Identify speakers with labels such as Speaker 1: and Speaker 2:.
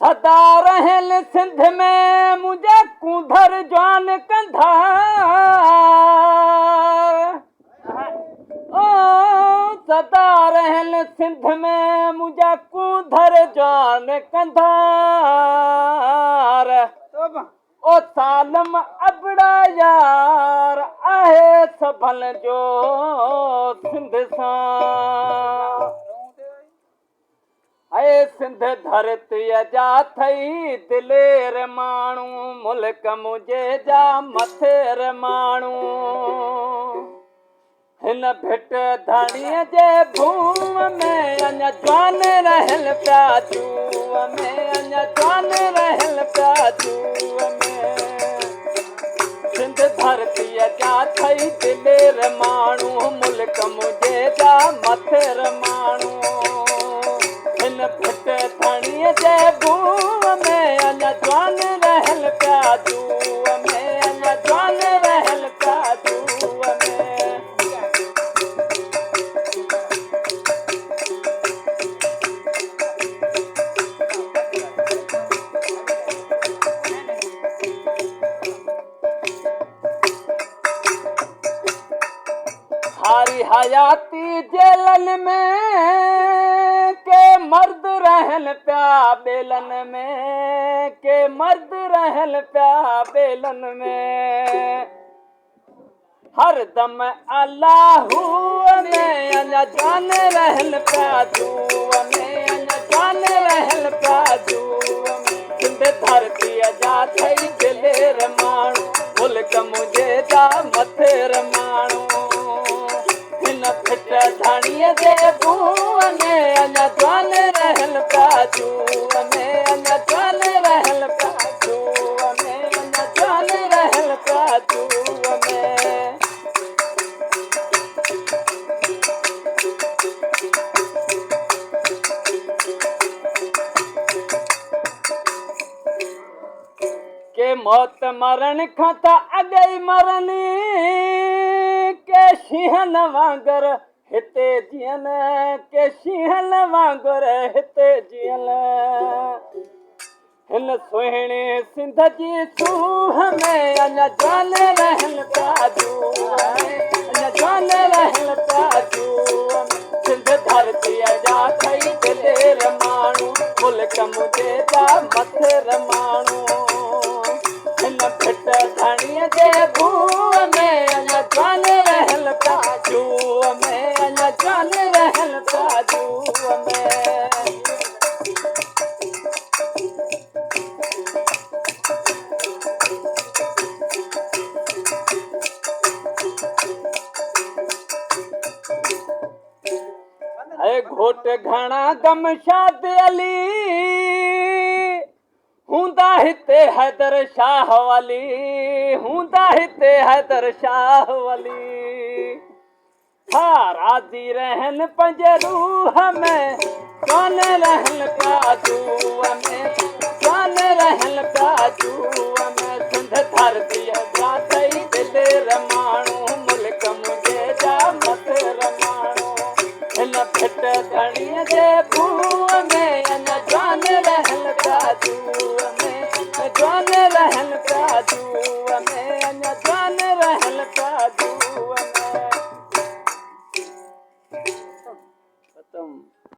Speaker 1: सदा रहल सिंध में मुझे कूधर जान कंधा ओ सदा रहल सिंध में मुझे कूधर जान कंधार ओ सालम अबड़ा यार आहे सभल जो सिंध सां ऐ सिंध धरती जा थई दिलेर माण्हू मुल्क मुझे जा मथेर माण्हू हिन भिट धणीअ जे भूम में अञा जवान रहल पिया जूअ में अञा जवान रहल पिया जूअ में सिंध धरतीअ जा थई दिलेर माण्हू मुल्क मुझे जा मथेर माण्हू हिन भिट धणीअ जे भूम में अञा जवान रहल पिया जूअ में अञा जवान रहल पिया जूअ में सारी हयाती जेलन में के मर्द रहल पिया बेलन में के मर्द रहल पिया बेलन में हर दम अल्लाहू में अञा जान रहल पिया जूअ में अञा जान रहल पिया जूअ में सिंध धरतीअ जा थई दिलेर माण्हू मुल्क मुझे जा मथेर माण्हू हिन भिट धणीअ जे भूम में अञा जवान रहल पिया जूअ में अञा जवान रहल पिया जूअ में अञा जवान रहल पिया जूअ में के मौत मरण खां त अॻे ई मरनी के शींहन वांगर हिते जीअन के शींहन वांगर हिते जीअन हिन सुहिणी सिंध जी सूह में अञा जवान रहल पिया जूअ में अञा जवान रहल पिया जूअ में सिंध धरतीअ जा थई दिलेर माण्हू मुल्क मुझे जा मथेर माण्हू हिन भिट धणीअ जे भूम में अञा जवान रहल पिया जूअ में अञा जवान रहल पिया जूअ में ऐ घोट घणा गम शाद अली हूंदा हिते हैदर शाह वाली हूंदा हिते हैदर शाह वाली हा राज़ी रहन पंहिंजे रूह में जवान रहल पिया जूअ में जवान रहल पिया जूअ में सिंध धरतीअ जा थई दिलेर माण्हू मुल्क मुझे जा मथेर माण्हू हिन भिट धणीअ जे भूम